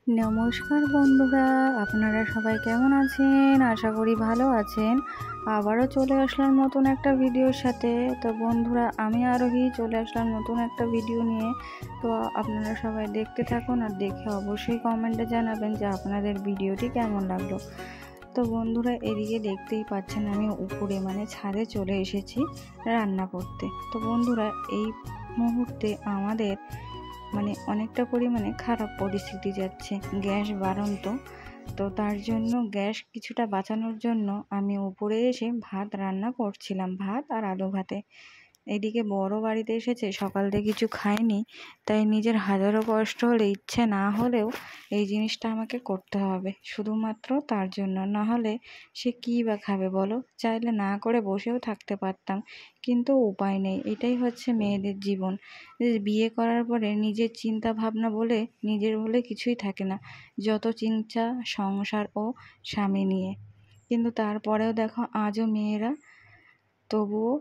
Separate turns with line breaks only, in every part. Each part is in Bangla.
নমস্কার বন্ধুরা, আপনারা সবাই কেমন আছেন? আশা করি ভালো আছেন। আবারও চলে আসলাম নতুন একটা ভিডিওর সাথে। তো বন্ধুরা, আমি আরোহী চলে আসলাম নতুন একটা ভিডিও নিয়ে। তো আপনারা সবাই দেখতে থাকুন, আর দেখে অবশ্যই কমেন্টে জানাবেন যে আপনাদের ভিডিওটি কেমন লাগলো। তো বন্ধুরা, এদিকে দেখতেই পাচ্ছেন আমি উপরে ছাদে চলে এসেছি রান্না করতে। তো বন্ধুরা, এই মুহূর্তে আমাদের অনেকটা পরিমাণে খারাপ পরিস্থিতি যাচ্ছে, গ্যাস বাড়ন্ত। তো তার জন্য গ্যাস কিছুটা বাঁচানোর জন্য আমি উপরে এসে ভাত রান্না করছিলাম, ভাত আর আলু ভাতে। এদিকে বড় বাড়িতে এসেছে, সকাল থেকে কিছু খায়নি, তাই নিজের হাজারো কষ্ট হলে ইচ্ছে না হলেও এই জিনিসটা আমাকে করতে হবে, শুধুমাত্র তার জন্য। না হলে সে কী বা খাবে বলো? চাইলে না করে বসেও থাকতে পারতাম, কিন্তু উপায় নেই। এটাই হচ্ছে মেয়েদের জীবন। বিয়ে করার পরে নিজের চিন্তা ভাবনা বলে নিজের বলে কিছুই থাকে না, যত চিন্তা সংসার ও স্বামী নিয়ে। কিন্তু তারপরেও দেখো, আজও মেয়েরা তবুও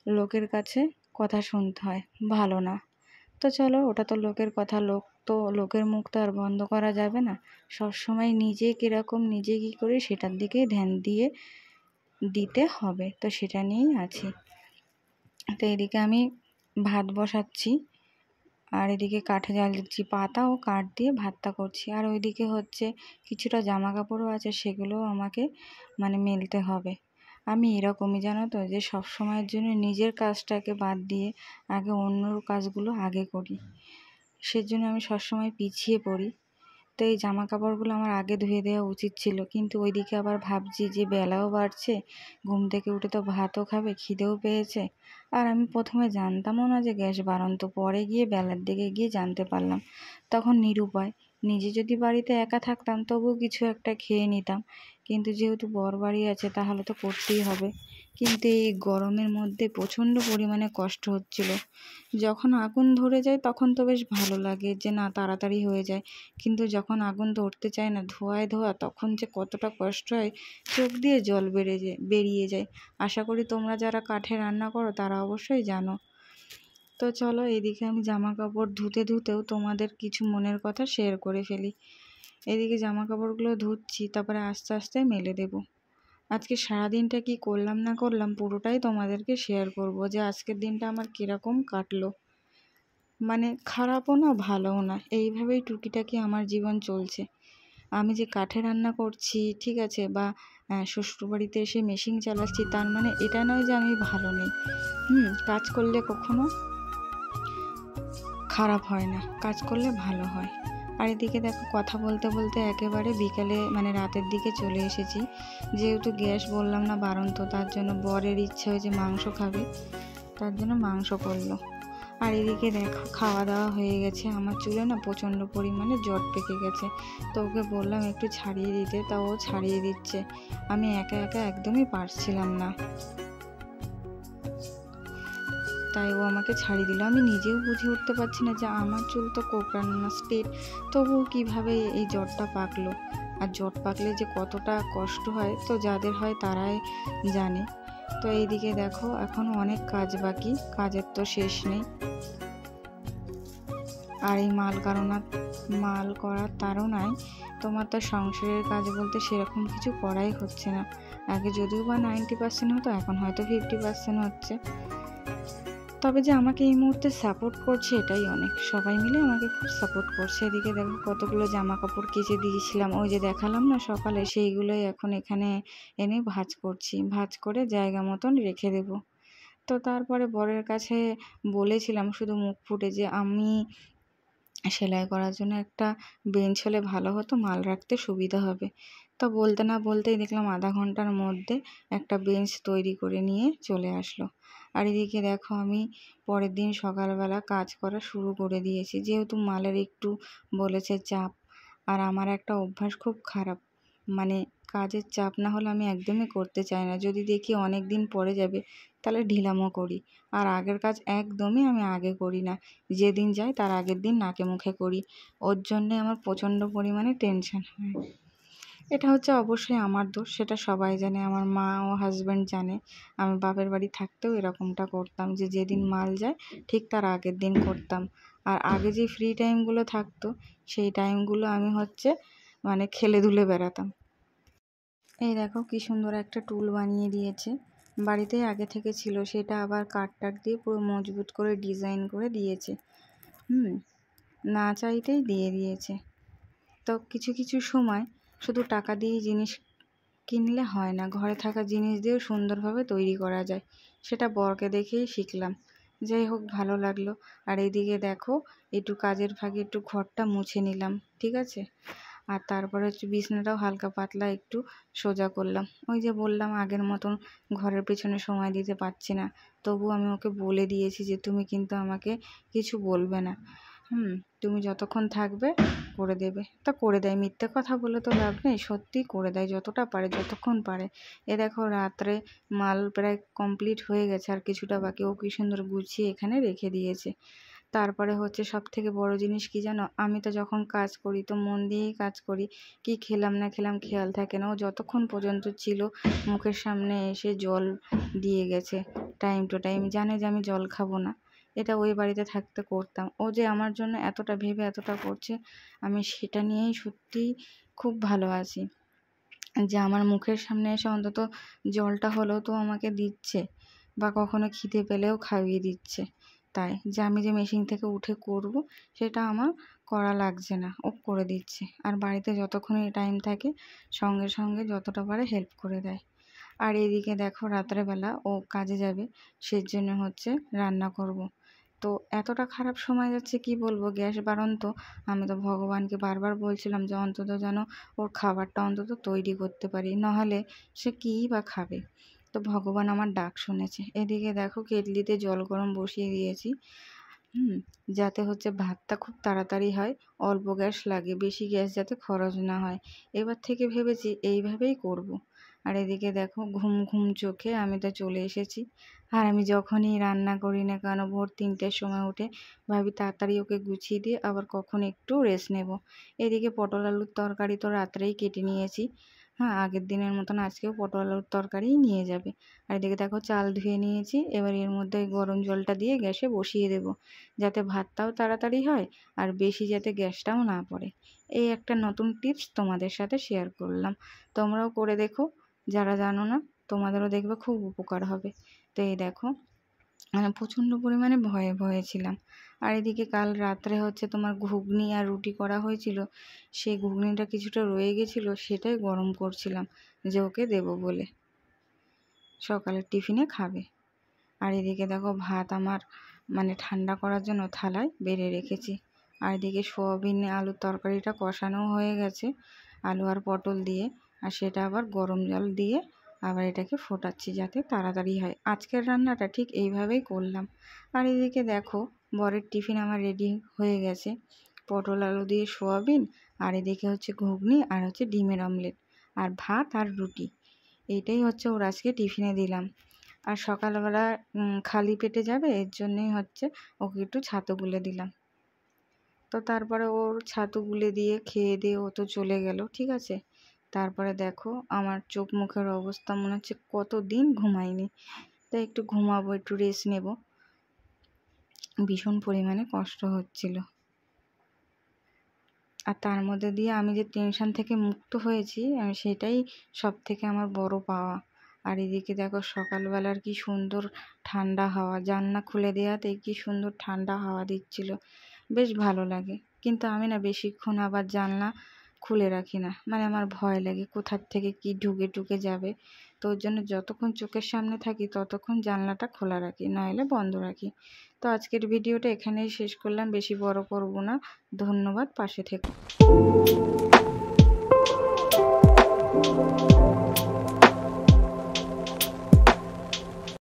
লোকের কাছে কথা শুনতে হয়, ভালো না। তো চলো, ওটা তো লোকের কথা, লোকের মুখ তো আর বন্ধ করা যাবে না। সবসময় নিজে কীরকম, নিজে কী করি সেটার দিকেই ধ্যান দিতে হবে। তো সেটা নিয়েই আছি। তো এদিকে আমি ভাত বসাচ্ছি, আর এদিকে কাঠে জাল দিচ্ছি, পাতা ও কাঠ দিয়ে ভাতটা করছি। আর ওইদিকে হচ্ছে কিছুটা জামা কাপড়ও আছে, সেগুলোও আমাকে মেলতে হবে। আমি এরকমই, জানো তো, যে সব সময়ের জন্য নিজের কাজটাকে বাদ দিয়ে আগে অন্যর কাজগুলো আগে করি। সেজন্য আমি সবসময় পিছিয়ে পড়ি। তো এই জামা কাপড়গুলো আমার আগে ধুয়ে দেওয়া উচিত ছিল, কিন্তু ওইদিকে আবার ভাবছি যে বেলাও বাড়ছে, ঘুম থেকে উঠে তো ভাতও খাবে, খিদেও পেয়েছে। আর আমি প্রথমে জানতামও না যে গ্যাস বাড়ন্ত, পরে গিয়ে বেলার দিকে গিয়ে জানতে পারলাম। তখন নিরুপায়। নিজে যদি বাড়িতে একা থাকতাম তবুও কিছু একটা খেয়ে নিতাম, কিন্তু যেহেতু বর বাড়ি আছে তাহলে তো করতেই হবে। কিন্তু এই গরমের মধ্যে প্রচণ্ড পরিমাণে কষ্ট হচ্ছিল। যখন আগুন ধরে যায় তখন তো বেশ ভালো লাগে যে না, তাড়াতাড়ি হয়ে যায়, কিন্তু যখন আগুন ধরতে চায় না, ধোঁয়ায় ধোয়া, তখন যে কতটা কষ্ট হয়, চোখ দিয়ে জল বেরিয়ে যায়। আশা করি তোমরা যারা কাঠে রান্না করো তারা অবশ্যই জানো। তো চলো, এদিকে আমি জামা কাপড় ধুতে ধুতেও তোমাদের কিছু মনের কথা শেয়ার করে ফেলি। এদিকে জামা কাপড়গুলো ধুচ্ছি, তারপরে আস্তে আস্তে মেলে দেব। আজকে সারাদিনটা কি করলাম না করলাম পুরোটাই তোমাদেরকে শেয়ার করব, যে আজকের দিনটা আমার কীরকম কাটলো। খারাপও না, ভালোও না, এইভাবেই টুকিটাকি আমার জীবন চলছে। আমি যে কাঠে রান্না করছি, ঠিক আছে, বা শ্বশুরবাড়িতে এসে মেশিন চালাচ্ছি, তার এটা নয় যে আমি ভালো নেই। কাজ করলে কখনো খারাপ হয় না, কাজ করলে ভালো হয়। আর এদিকে দেখো, কথা বলতে বলতে একেবারে বিকালে রাতের দিকে চলে এসেছি। যেহেতু গ্যাস বললাম না বাড়ন্ত, তার জন্য বরের ইচ্ছে হয়েছে মাংস খাবে, তার জন্য মাংস করলো। আর এদিকে দেখো, খাওয়া দাওয়া হয়ে গেছে। আমার চুলে না প্রচণ্ড পরিমাণে জট পেকে গেছে, তো ওকে বললাম একটু ছাড়িয়ে দিতে, তা ও ছাড়িয়ে দিচ্ছে। আমি একা একা একদমই পারছিলাম না, তাই ও আমাকে ছাড়িয়ে দিল। আমি নিজেও বুঝে উঠতে পারছি না যে আমার চুল তো কোঁকড়ানো না, স্ট্রেট, তবুও কীভাবে এই জটটা পাকলো। আর জট পাকলে যে কতটা কষ্ট হয়, তো যাদের হয় তারাই জানে। তো এইদিকে দেখো, এখন অনেক কাজ বাকি, কাজের তো শেষ নেই। আর এই মাল করার তাড়নায় তোমার তো সংসারের কাজ বলতে সেরকম কিছু করাই হচ্ছে না। আগে যদিও বা 90% হতো, এখন হয়তো 50% হচ্ছে। তবে যে আমাকে এই মুহূর্তে সাপোর্ট করছে এটাই অনেক, সবাই মিলে আমাকে খুব সাপোর্ট করছে। এদিকে দেখো, কতগুলো জামা কাপড় কেচে দিয়েছিলাম, ওই যে দেখালাম না সকালে, সেইগুলোই এখন এখানে এনে ভাঁজ করছি, ভাঁজ করে জায়গা মতন রেখে দেব। তো তারপরে বরের কাছে বলেছিলাম শুধু মুখ ফুটে যে আমি সেলাই করার জন্য একটা বেঞ্চ হলে ভালো হতো, মাল রাখতে সুবিধা হবে। তো বলতে না বলতেই দেখলাম আধা ঘন্টার মধ্যে একটা বেঞ্চ তৈরি করে নিয়ে চলে আসলো। আর এদিকে দেখো, আমি পরের দিন সকালবেলা কাজ করা শুরু করে দিয়েছি, যেহেতু মালের একটু বলেছে চাপ। আর আমার একটা অভ্যাস খুব খারাপ, কাজের চাপ না হলে আমি একদমই করতে চাই না। যদি দেখি অনেক দিন পরে যাবে, তাহলে ঢিলামো করি। আর আগের কাজ একদমই আমি আগে করি না, যেদিন যাই তার আগের দিন নাকে মুখে করি। ওর জন্যে আমার প্রচণ্ড পরিমাণে টেনশন হয়। এটা হচ্ছে অবশ্যই আমার দোষ, সেটা সবাই জানে, আমার মা ও হাজব্যান্ড জানে। আমি বাপের বাড়ি থাকতেও এরকমটা করতাম, যে যেদিন মাল যায় ঠিক তার আগের দিন করতাম। আর আগে যে ফ্রি টাইমগুলো থাকতো সেই টাইমগুলো আমি হচ্ছে মানে খেলে ধুলে বেড়াতাম। এই দেখো কি সুন্দর একটা টুল বানিয়ে দিয়েছে, বাড়িতেই আগে থেকে ছিল, সেটা আবার কাঠ দিয়ে পুরো মজবুত করে ডিজাইন করে দিয়েছে। না চাইতেই দিয়ে দিয়েছে। তো কিছু কিছু সময় শুধু টাকা দিয়ে জিনিস কিনলে হয় না, ঘরে থাকা জিনিস দিয়েও সুন্দরভাবে তৈরি করা যায়। সেটা বরকে দেখেই শিখলাম। যাই হোক, ভালো লাগলো। আর এদিকে দেখো, একটু কাজের ফাঁকে একটু ঘরটা মুছে নিলাম, ঠিক আছে। আর তারপরে হচ্ছে বিছানাটাও হালকা পাতলা একটু সোজা করলাম। ওই যে বললাম আগের মতন ঘরের পেছনে সময় দিতে পারছি না, তবু আমি ওকে বলে দিয়েছি যে তুমি কিন্তু আমাকে কিছু বলবে না, তুমি যতক্ষণ থাকবে করে দেবে। তা করে দেয়, মিথ্যে কথা বলে তো লাভ নেই, সত্যিই করে দেয় যতটা পারে, যতক্ষণ পারে। এ দেখো রাত্রে মাল প্রায় কমপ্লিট হয়ে গেছে, আর কিছুটা বাকি। ও কি সুন্দর গুছিয়ে এখানে রেখে দিয়েছে। তারপরে হচ্ছে সব থেকে বড় জিনিস কি জানো, আমি তো যখন কাজ করি তো মন দিয়েই কাজ করি, কি খেলাম না খেলাম খেয়াল থাকে না। ও যতক্ষণ পর্যন্ত ছিল মুখের সামনে এসে জল দিয়ে গেছে টাইম টু টাইম, জানে যে আমি জল খাবো না। এটা ওই বাড়িতে থাকতে করতাম। ও যে আমার জন্য এতটা ভেবে এতটা করছে, আমি সেটা নিয়েই সত্যিই খুব ভালো আছি, যে আমার মুখের সামনে এসে অন্তত জলটা হলেও তো আমাকে দিচ্ছে, বা কখনো খিদে পেলেও খাইয়ে দিচ্ছে। তাই যে আমি যে মেশিন থেকে উঠে করব সেটা আমার করা লাগছে না, ও করে দিচ্ছে। আর বাড়িতে যতক্ষণই টাইম থাকে সঙ্গে সঙ্গে যতটা পারে হেল্প করে দেয়। আর এদিকে দেখো রাত্রেবেলা ও কাজে যাবে, সেজন্য হচ্ছে রান্না করব। তো এতটা খারাপ সময় যাচ্ছে কি বলবো, গ্যাস বাড়ন্ত। আমি তো ভগবানকে বারবার বলছিলাম যে অন্তত যেন ওর খাবারটা অন্তত তৈরি করতে পারি, নাহলে সে কীই বা খাবে। তো ভগবান আমার ডাক শুনেছে। এদিকে দেখো কেটলিতে জল গরম বসিয়ে দিয়েছি, যাতে হচ্ছে ভাতটা খুব তাড়াতাড়ি হয়, অল্প গ্যাস লাগে, বেশি গ্যাস যাতে খরচ না হয়। এবার থেকে ভেবেছি এইভাবেই করব। আর এদিকে দেখো ঘুম ঘুম চোখে আমি তো চলে এসেছি। আর আমি যখনই রান্না করি না কেন ভোর 3টের সময় উঠে ভাবি তাড়াতাড়ি ওকে গুছিয়ে দিয়ে আবার কখন একটু রেস্ট নেব। এদিকে পটল আলুর তরকারি তো রাত্রেই কেটে নিয়েছি। আগের দিনের মতন আজকেও পটল আলুর তরকারিই নিয়ে যাবে। আর এদিকে দেখো চাল ধুয়ে নিয়েছি, এবার এর মধ্যে গরম জলটা দিয়ে গ্যাসে বসিয়ে দেব, যাতে ভাতটাও তাড়াতাড়ি হয় আর বেশি যাতে গ্যাসটাও না পড়ে। এই একটা নতুন টিপস তোমাদের সাথে শেয়ার করলাম, তোমরাও করে দেখো, যারা জানো না তোমাদেরও দেখবে খুব উপকার হবে। তো এই দেখো মানে প্রচণ্ড পরিমাণে ভয়ে ভয়ে ছিলাম। আর এদিকে কাল রাত্রে হচ্ছে তোমার ঘুগনি আর রুটি করা হয়েছিল, সেই ঘুগনিটা কিছুটা রয়ে গেছিলো, সেটাই গরম করছিলাম যে ওকে দেবো বলে সকালের টিফিনে খাবে। আর এদিকে দেখো ভাত আমার মানে ঠান্ডা করার জন্য থালায় বেড়ে রেখেছি। আর এদিকে সোয়াবিন আলুর তরকারিটা কষানো হয়ে গেছে আলু আর পটল দিয়ে, আর সেটা আবার গরম জল দিয়ে আবার এটাকে ফোটাচ্ছি যাতে তাড়াতাড়ি হয়। আজকের রান্নাটা ঠিক এইভাবেই করলাম। আর এদিকে দেখো বরের টিফিন আমার রেডি হয়ে গেছে, পটল আলু দিয়ে সোয়াবিন, আর এদিকে হচ্ছে ঘুগনি, আর হচ্ছে ডিমের অমলেট, আর ভাত আর রুটি। এইটাই হচ্ছে ওর আজকে টিফিনে দিলাম। আর সকালবেলা খালি পেটে যাবে, এর জন্যই হচ্ছে ওকে একটু ছাতু গুলে দিলাম। তো তারপরে ওর ছাতু গুলে দিয়ে খেয়ে দিয়ে ও তো চলে গেল, ঠিক আছে। তারপরে দেখো আমার চোখ মুখের অবস্থা মনে হচ্ছে কতদিন ঘুমাইনি, তাই একটু ঘুমাবো, একটু রেস্ট নেব। ভীষণ পরিমাণে কষ্ট হচ্ছিল। আর তার মধ্যে দিয়ে আমি যে টেনশন থেকে মুক্ত হয়েছি, আমি সেটাই সব থেকে আমার বড় পাওয়া। আর এদিকে দেখো সকালবেলার কি সুন্দর ঠান্ডা হাওয়া, জানলা খুলে দেওয়াতে কি সুন্দর ঠান্ডা হাওয়া দিচ্ছিল, বেশ ভালো লাগে। কিন্তু আমি না বেশিক্ষণ আবার জানলা খুলে রাখি না, মানে আমার ভয় লাগে কোথার থেকে কি ঢুকে ঢুকে যাবে। তো ওর জন্য যতক্ষণ চোখের সামনে থাকি ততক্ষণ জানলাটা খোলা রাখি, নইলে বন্ধ রাখি। তো আজকের ভিডিওটা এখানেই শেষ করলাম, বেশি বড় করব না। ধন্যবাদ, পাশে থেকো।